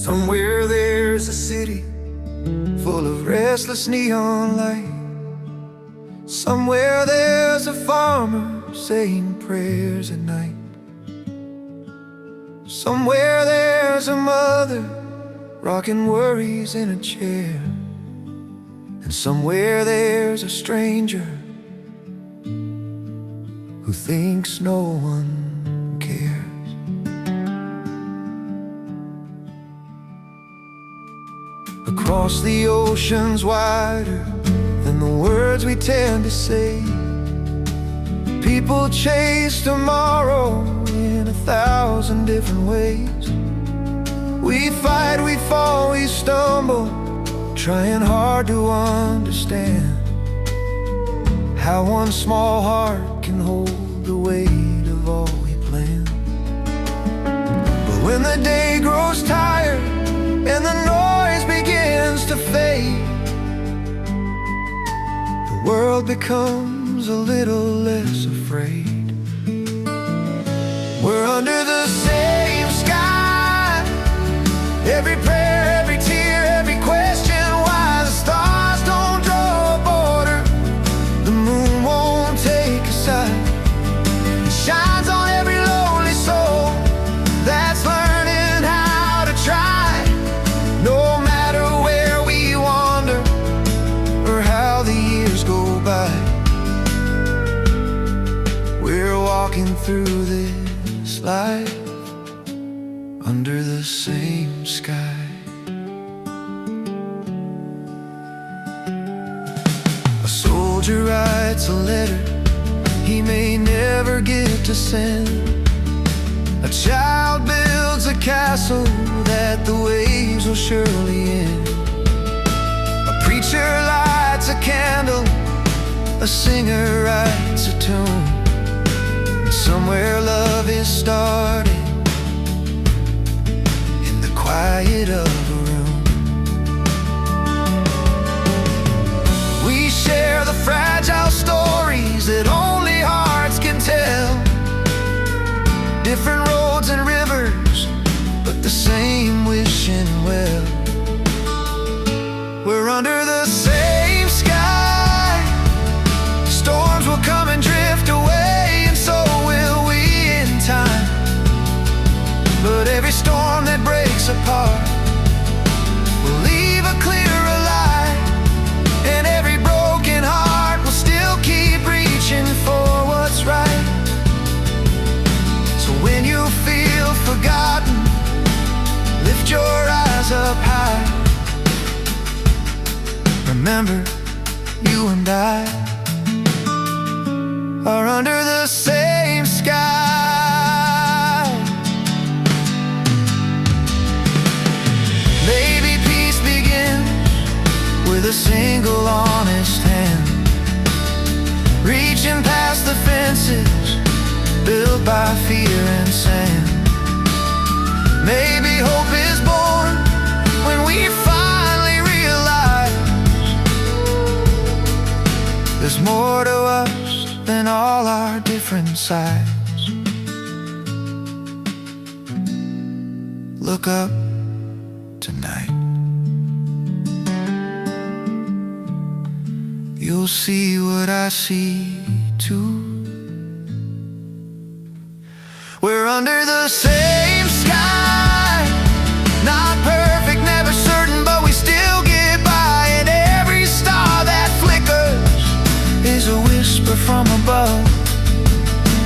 Somewhere there's a city full of restless neon light. Somewhere there's a farmer saying prayers at night. Somewhere there's a mother rocking worries in a chair. And somewhere there's a stranger who thinks no one cares. Across the oceans wider than the words we tend to say, people chase tomorrow in 1,000 different ways. We fight, we fall, we stumble, trying hard to understand how one small heart can hold the weight of all we plan. But when the day grows tired and the noise begins to fade, the world becomes a little less afraid. We're under the same sky, every prayer, every tear, every question why the stars don't draw a border. The moon won't take a side. It shines on every lonely soul that's learning how to try. No matter where we wander or how the years go by, we're walking through this life under the same sky. A soldier writes a letter he may never get to send. A child builds a castle that the waves will surely end. A preacher lights a candle, a singer writes a tune. And somewhere love is starting in the quiet of a room. We share the fragile stories that only hearts can tell. Different roads and rivers, but the same wishing well. We're under the same sky. Storms will come and drift away, and so will we in time. But every storm that breaks apart will leave a clearer light, and every broken heart will still keep reaching for what's right. So when you feel forgotten, lift your eyes up high. Remember, you and I are under the same sky. Maybe peace begins with a single honest hand, reaching past the fences built by fear and sand. Maybe hope is born when we finally realize there's more to us than all our different sides. Look up tonight, you'll see what I see too. We're under the same sky, not perfect, never certain, but we still get by. And every star that flickers is a whisper from above,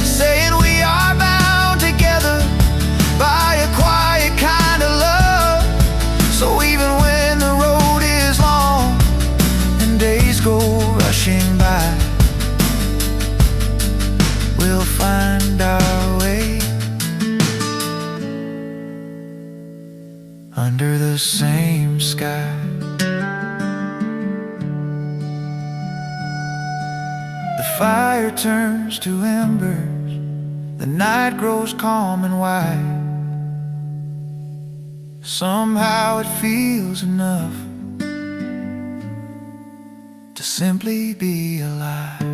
saying we are bound together by a quiet kind of love. So even when the road is long and days go rushing by, we'll find our way under the same sky. The fire turns to embers, the night grows calm and wide. Somehow it feels enough to simply be alive.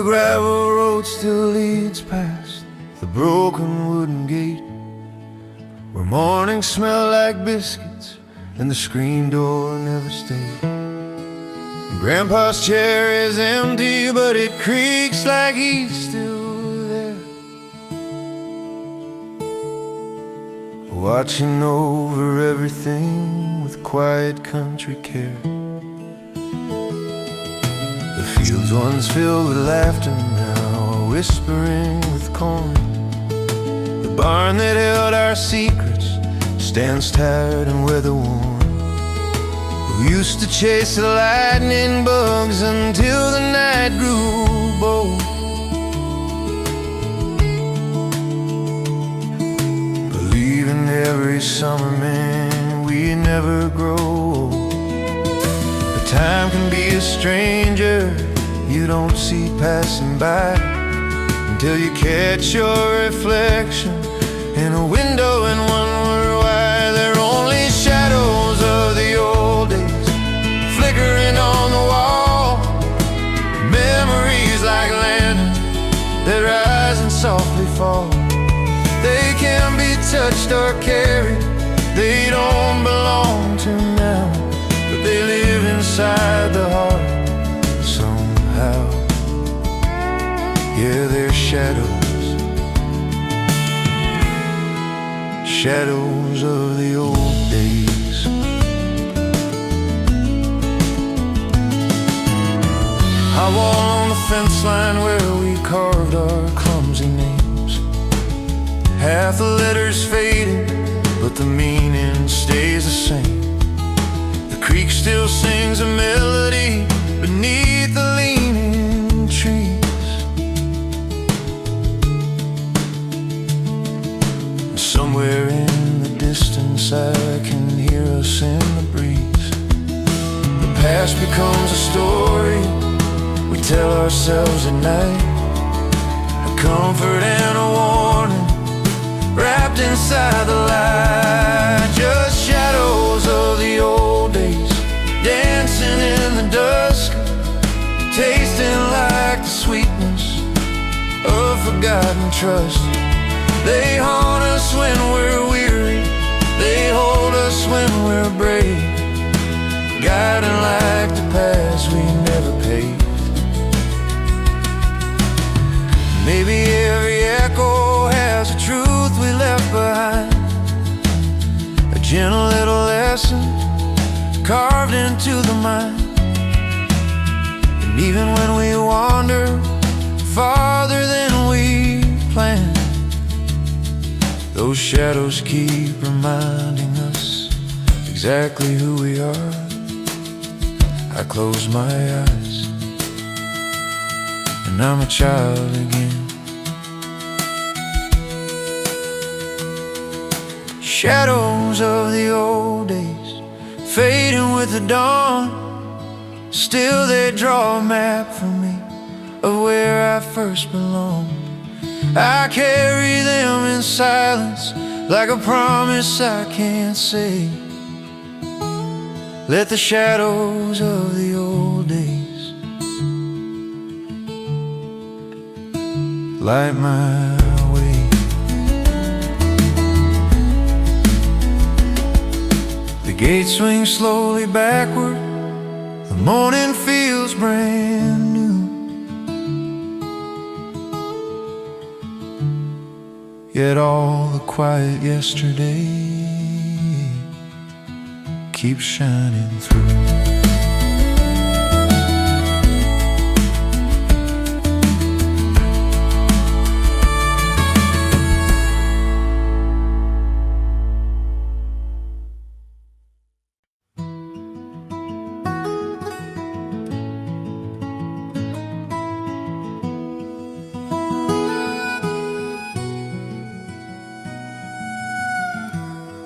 gravel road still leads past the broken wooden gate, where mornings smell like biscuits and the screen door never stayed. Grandpa's chair is empty, but it creaks like he's still there, watching over everything with quiet country care. The fields once filled with laughter now are whispering with corn. The barn that held our secrets stands tired and weather-worn. We used to chase the lightning bugs until the night grew bold, believing every summer, man, we never grow old. But time can be a stranger you don't see passing by, until you catch your reflection in a window and wonder why they're only shadows of the old days flickering on the wall. Memories like lanterns that rise and softly fall. They can be touched or carried, they don't belong to now, but they live inside the heart somehow. Yeah, they're shadows, shadows of the old days. I wall on the fence line where we carved our clumsy names. Half the letters faded, but the meaning stays the same. The creek still sings a melody beneath the leaning trees. Somewhere in the distance I can hear us in the breeze. The past becomes a story we tell ourselves at night, a comfort and a warning wrapped inside the light. Just shadows of the old days dancing in the dusk, tasting like the sweetness of forgotten trust. They haunt us when we're weary, they hold us when we're brave, guiding like the paths we never paved. Maybe every echo has a truth we left behind, a gentle little lesson carved into the mind. And even when we wander farther than we planned, those shadows keep reminding us exactly who we are. I close my eyes and I'm a child again. Shadows of the old days fading with the dawn, still they draw a map for me of where I first belonged. I carry them in silence like a promise I can't say. Let the shadows of the old days light my way. The gate swings slowly backward, the morning feels brand new. Yet all the quiet yesterday keeps shining through.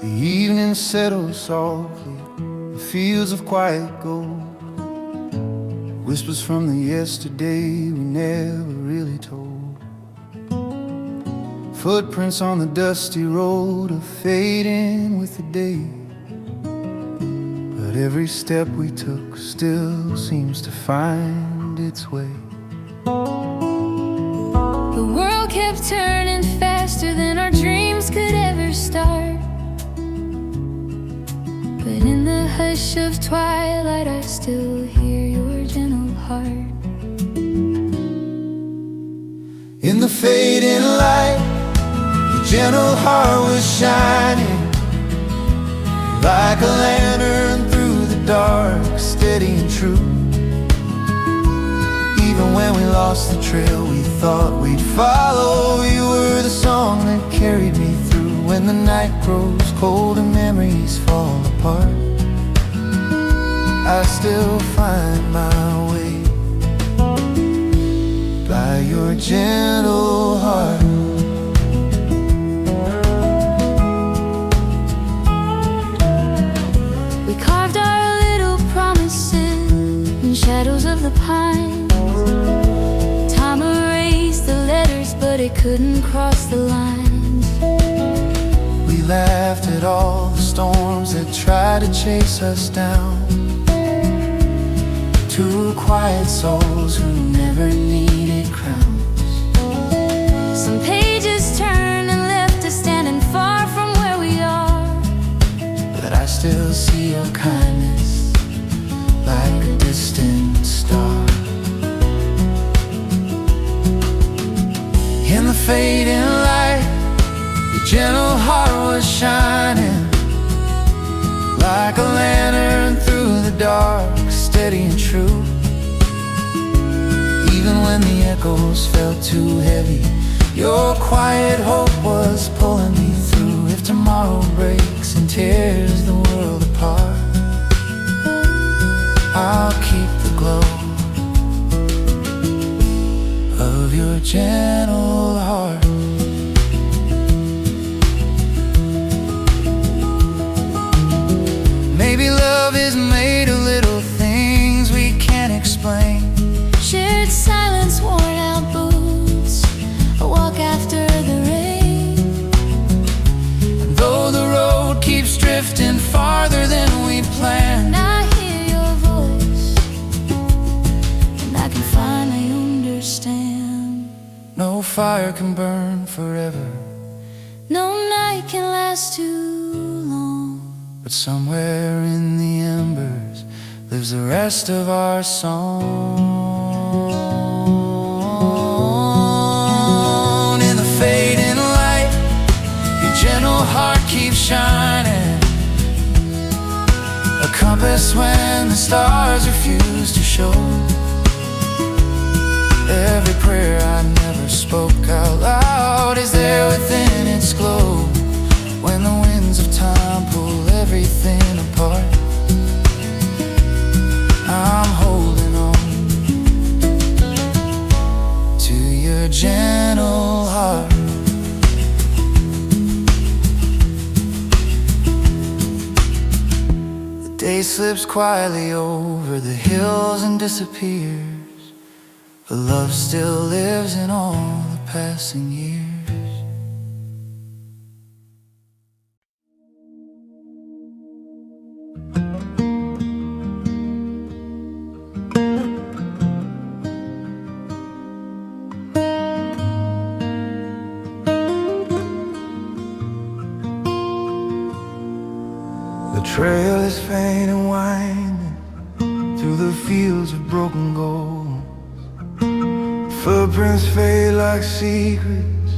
The evening settles softly, the fields of quiet gold, whispers from the yesterday we never really told. Footprints on the dusty road are fading with the day, but every step we took still seems to find its way. The world kept turning faster than our dreams could ever start. But in the hush of twilight, I still hear your gentle heart. In the fading light, your gentle heart was shining like a lantern through the dark, steady and true. Even when we lost the trail we thought we'd follow, you were the song that carried me through. When the night grows cold and memories fall apart, I still find my way by your gentle heart. We carved our little promises in shadows of the pines. Time erased the letters, but it couldn't cross the lines. We laughed at all the storms that tried to chase us down. Two quiet souls who never needed crowns. Some pages turned and left us standing far from where we are, but I still see your kindness like a distant star. In the fading light, your gentle heart was shining like a lantern through the dark, steady and true. Even when the echoes felt too heavy, your quiet hope was pulling me through. If tomorrow breaks and tears the world apart, I'll keep the glow of your gentle heart. Maybe love is made of little things we can't explain. shared silence, worn out boots, a walk after the rain. And though the road keeps drifting farther than we planned, I hear your voice, and I can finally understand. no fire can burn forever, No night can last too long, but somewhere in the embers lives the rest of our song. In the fading light, your gentle heart keeps shining, a compass when the stars refuse to show. Every prayer I never spoke out loud is there within its glow. When the winds of time pull everything apart, I'm holding on to your gentle heart. The day slips quietly over the hills and disappears, but love still lives in all the passing years. The trail is faint and winding through the fields of broken gold. Footprints fade like secrets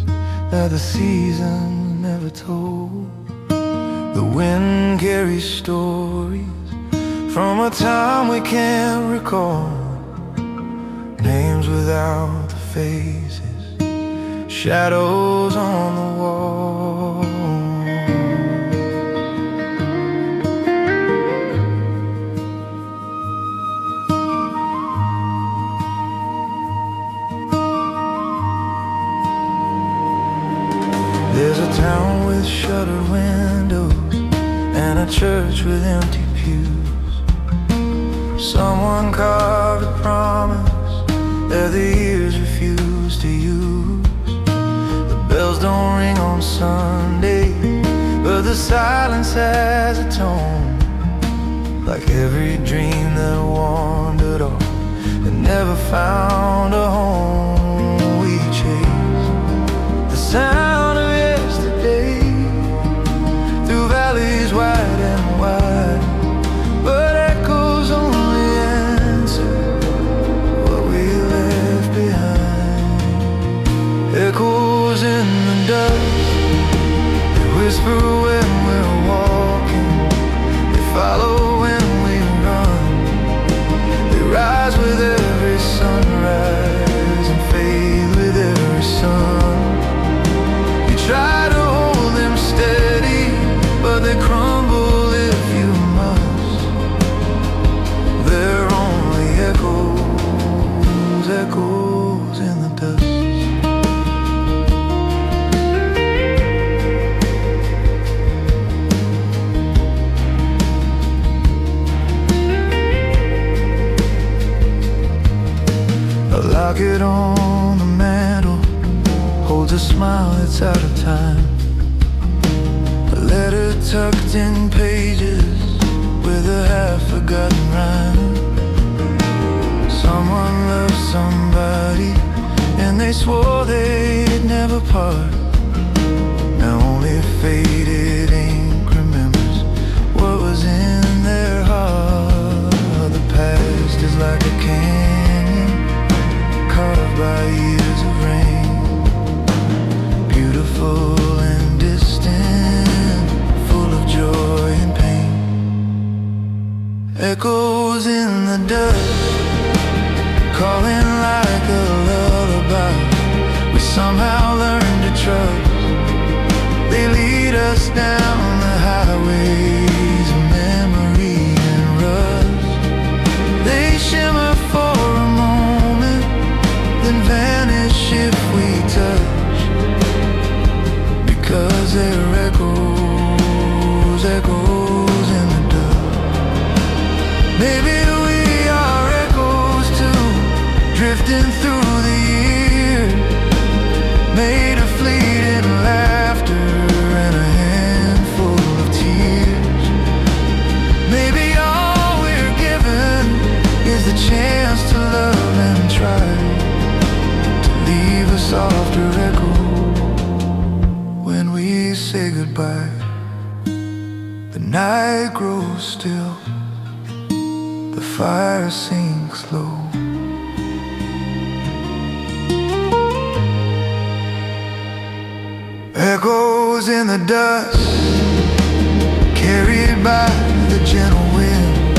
that the season never told. The wind carries stories from a time we can't recall, names without the faces, shadows on the wall. There's a town with shuttered windows and a church with empty pews. Someone carved a promise that the years refuse to use. The bells don't ring on Sunday, but the silence has a tone, like every dream that wandered off and never found a home. We chase the dust. They whisper when we're walking, they follow when we run. They rise with every sunrise and fade with every sun. You try to hold them steady, but they crumble if you must. They're only echoes, echoes in the dust. A locket on the mantle holds a smile that's out of time. A letter tucked in pages with a half-forgotten rhyme. Someone loved somebody and they swore they'd never part. Now only faded ink remembers what was in their heart. The past is like a canyon carved by years of rain, beautiful and distant, full of joy and pain. Echoes in the dust, calling like a lullaby. We somehow learn to trust. They lead us down the highways of memory and rust. They shimmer for a moment, then vanish if we touch, because they're echoes, echoes in the dust. Maybe we are echoes too, drifting through the years, made of fleeting laughter and a handful of tears. Maybe all we're given is the chance to love and try to leave a softer echo when we say goodbye. The night grows still, the fire sinks low. Echoes in the dust, carried by the gentle wind,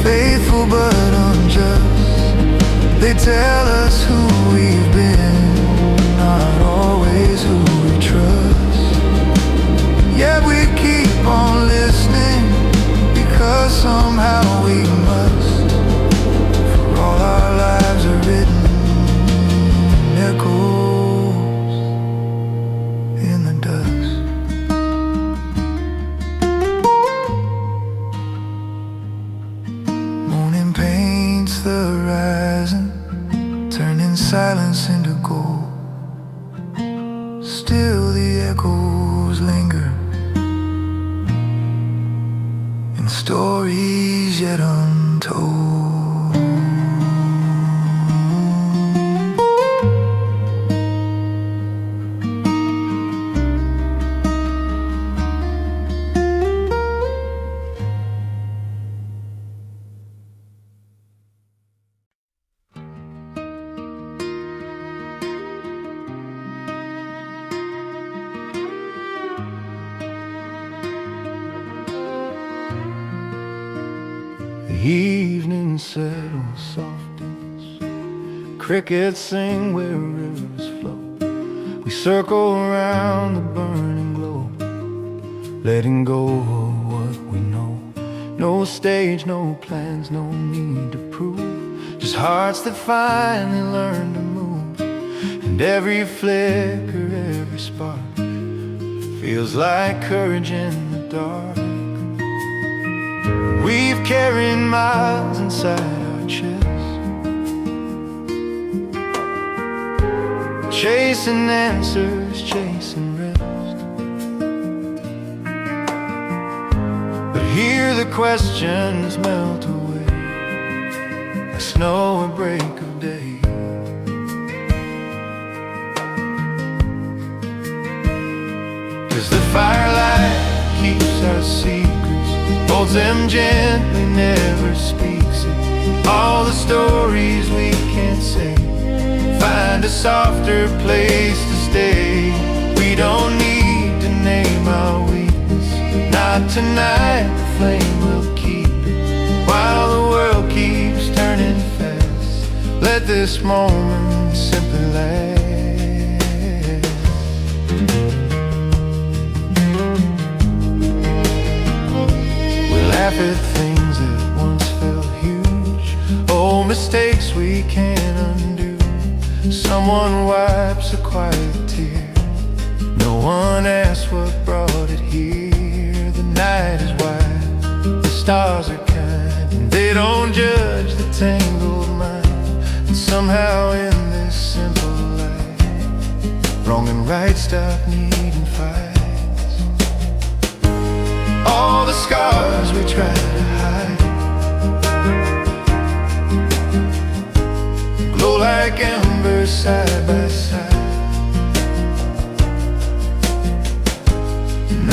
faithful but unjust. They tell us who we've been, not always who we trust. Yet we keep on listening, because somehow we must. For all our lives are written echoes in the dust. Morning paints the horizon, turning silence into gold. Still the echoes linger in stories yet untold. The evening settles softens, crickets sing where rivers flow. We circle around the burning globe, letting go of what we know. No stage, no plans, no need to prove, just hearts that finally learn to move. And every flicker, every spark feels like courage in the dark. We've carried miles inside our chests, chasing answers, chasing rest. But here the questions melt away like snow at break of day. Cause the firelight keeps our secrets, holds them gently, never speaks it. All the stories we can't say, find a softer place to stay. tonight, the flame will keep it while the world keeps turning fast. Let this moment simply last. We laugh at things that once felt huge, old mistakes we can't undo. Someone wipes a quiet tear. No one asks what brought it here. The night is wide, the stars are kind, and they don't judge the tangled mind. And somehow in this simple life, wrong and right stop needing fights. All the scars we try to hide glow like embers side by side.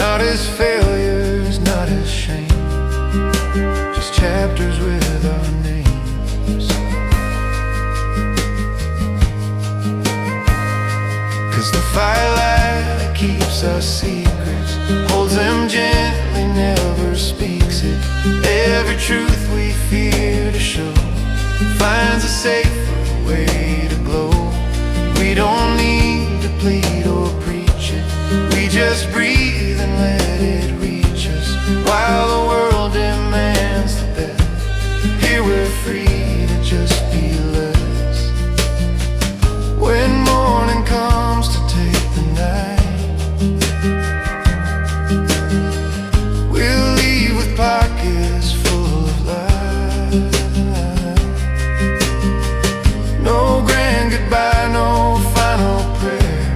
Not as failures, not as shame, just chapters with our names. 'Cause the firelight that keeps our secrets holds them gently, never speaks it. Every truth we fear to show finds a safer way to glow. We don't need to plead or preach it, we just breathe and let it reach us. While the world demands the best, here we're free to just be less. When morning comes to take the night, we'll leave with pockets full of light. No grand goodbye, no final prayer,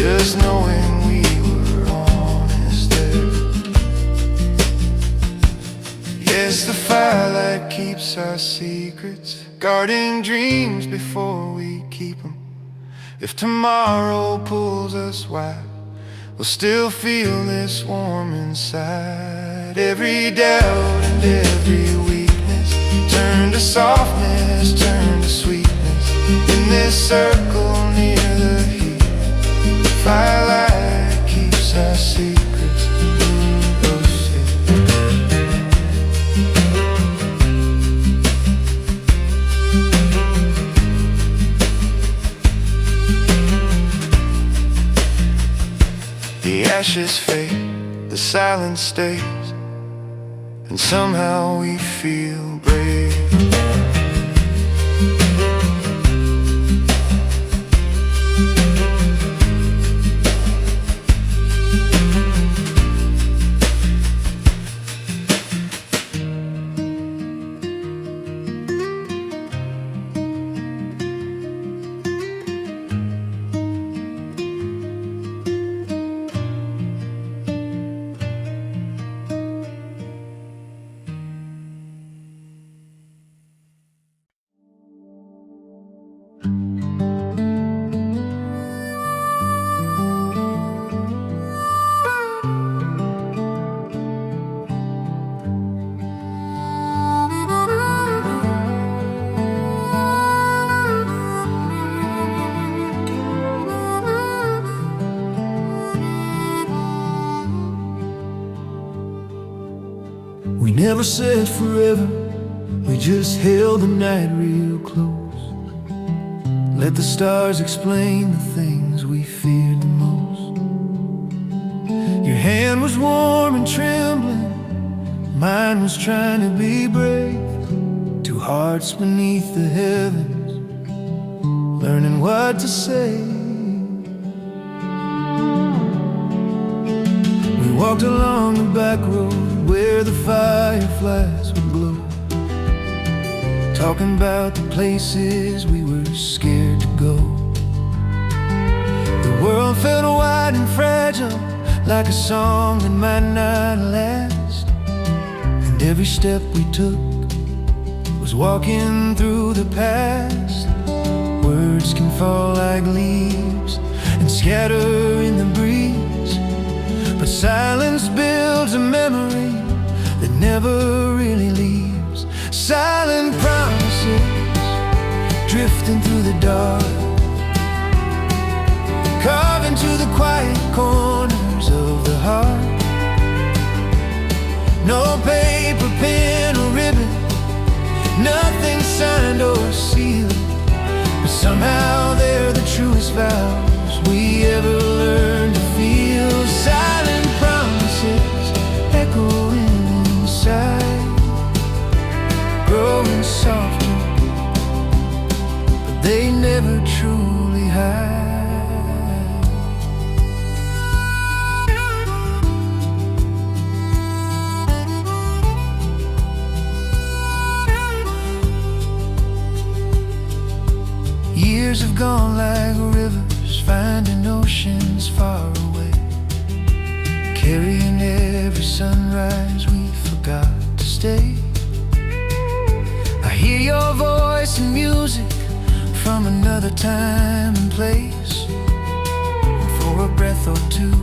just knowing we were honest there. Yes, the firelight keeps our secrets, guarding dreams before we keep them. If tomorrow pulls us wide, we'll still feel this warm inside. Every doubt and every weakness turn to softness, turn to sweetness. In this circle near the heat, firelight keeps our secrets. Oh shit. The ashes fade, the silence stays, and somehow we feel brave. We never said forever, we just held the night real close. Let the stars explain the things we feared the most. Your hand was warm and trembling, mine was trying to be brave. Two hearts beneath the heavens, learning what to say. We walked along the back road where the fireflies would glow, talking about the places we were scared to go. The world felt wide and fragile, like a song that might not last. And every step we took was walking through the past. Words can fall like leaves and scatter in the breeze, but silence builds a memory that never really leaves. Silent promises drifting through the dark, carved into the quiet corners of the heart. signed or sealed, but somehow they're the truest vows we ever learned to feel. Silent promises echoing inside, growing softer, but they never truly hide. Years have gone like rivers, finding oceans far away, carrying every sunrise we forgot to stay. I hear your voice in music from another time and place, and for a breath or two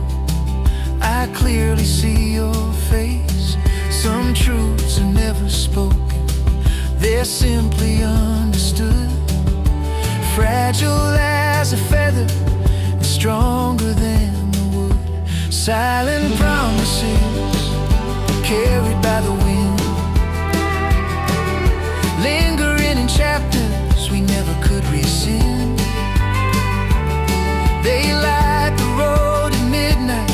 I clearly see your face. Some truths are never spoken, they're simply understood. Fragile as a feather, and stronger than the wood. Silent promises carried by the wind, lingering in chapters we never could rescind. They light the road at midnight,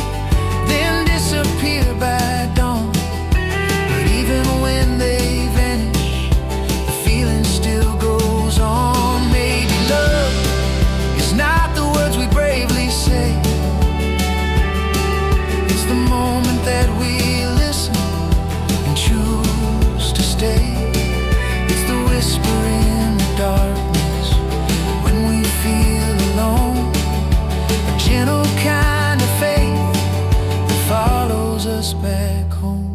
then disappear by dawn. But even when they vanish, the feeling still goes on. Maybe love is not the words we bravely say, it's the moment that we listen and choose to stay. It's the whisper in the darkness when we feel alone, a gentle kind of faith that follows us back home.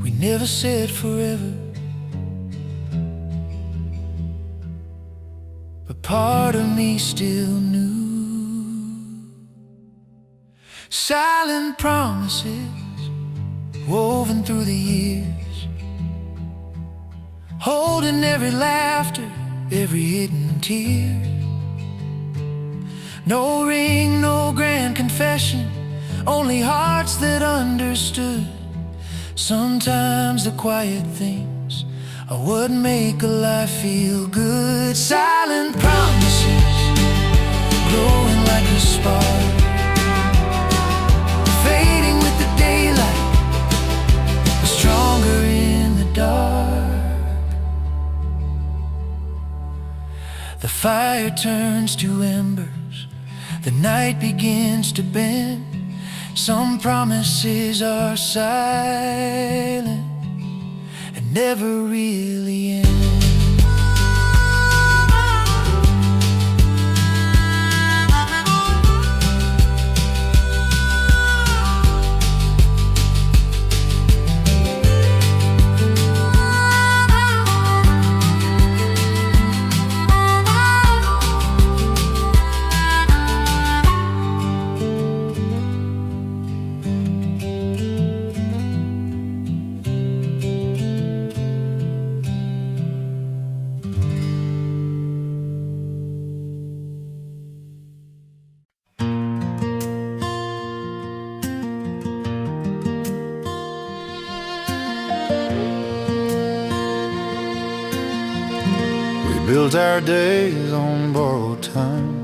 We never said forever, but part of me still knew. Silent promises woven through the years, holding every laughter, every hidden tear. No ring, no grand confession, only hearts that understood. Sometimes the quiet things are what make a life feel good. Silent promises glowing like a spark, fading with the daylight, but stronger in the dark. The fire turns to embers, the night begins to bend. Some promises are silent and never really end. Built our days on borrowed time,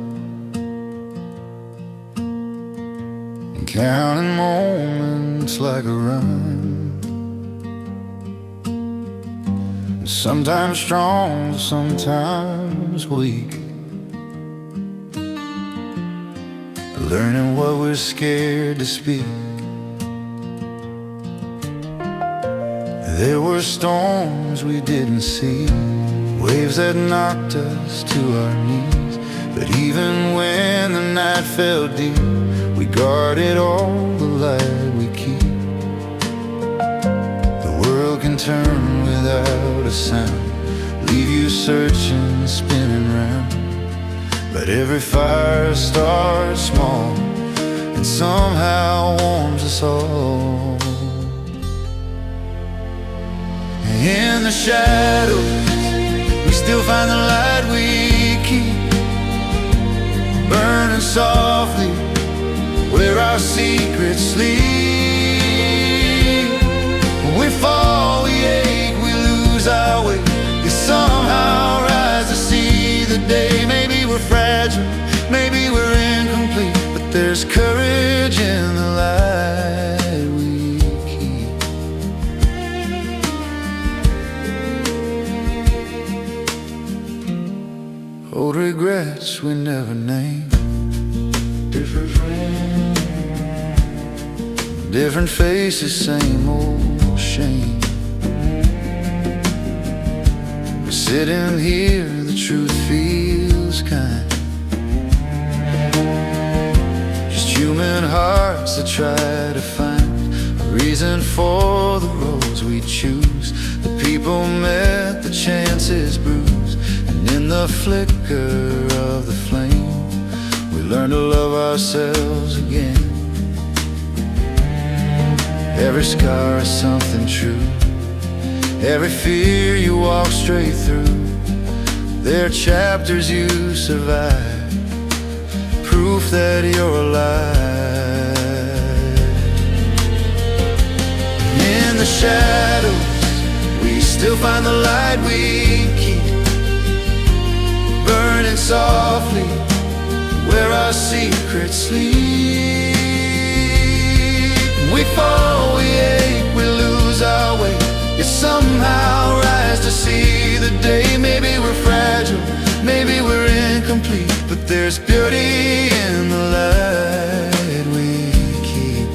and counting moments like a rhyme. Sometimes strong, sometimes weak, learning what we're scared to speak. There were storms we didn't see, waves that knocked us to our knees. But even when the night fell deep, we guarded all the light we keep. The world can turn without a sound, leave you searching, spinning round. But every fire starts small and somehow warms us all. In the shadows we still find the light we keep, burning softly where our secrets sleep. When we fall, we ache, we lose lose our way, we somehow rise to see the day. Maybe we're fragile, maybe we're incomplete, but there's courage in the light we keep. Old regrets we never name, different friends, different faces, same old shame. We're sitting here, the truth feels kind, just human hearts that try to find a reason for the roads we choose. The people met, the chances bruised, and in the flicker of the flame, we learn to love ourselves again. Every scar is something true, every fear you walk straight through. There are chapters you survive, proof that you're alive. In the shadows, we still find the light we keep, burning softly where our secrets sleep. We fall, we ache, we lose our way, yet somehow rise to see the day. Maybe we're fragile, maybe we're incomplete, but there's beauty in the light we keep.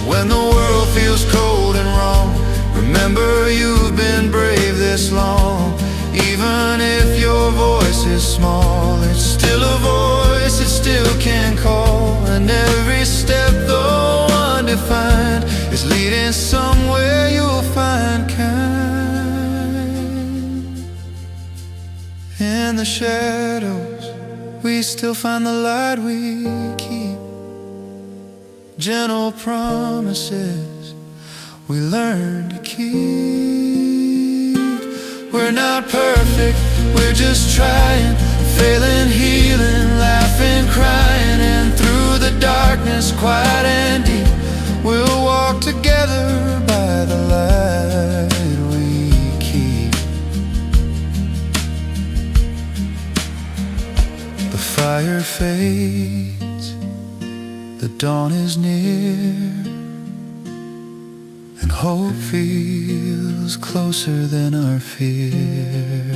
When the world feels cold and wrong, remember you've been brave this long. Even if your voice is small, it's still a voice, it still can call. And every step, though undefined, is leading somewhere you'll find kind. In the shadows, we still find the light we keep, gentle promises we learn to keep. We're not perfect, we're just trying, failing, healing, laughing, crying. And through the darkness, quiet and deep, we'll walk together by the light we keep. The fire fades, the dawn is near, and hope feels closer than our fear.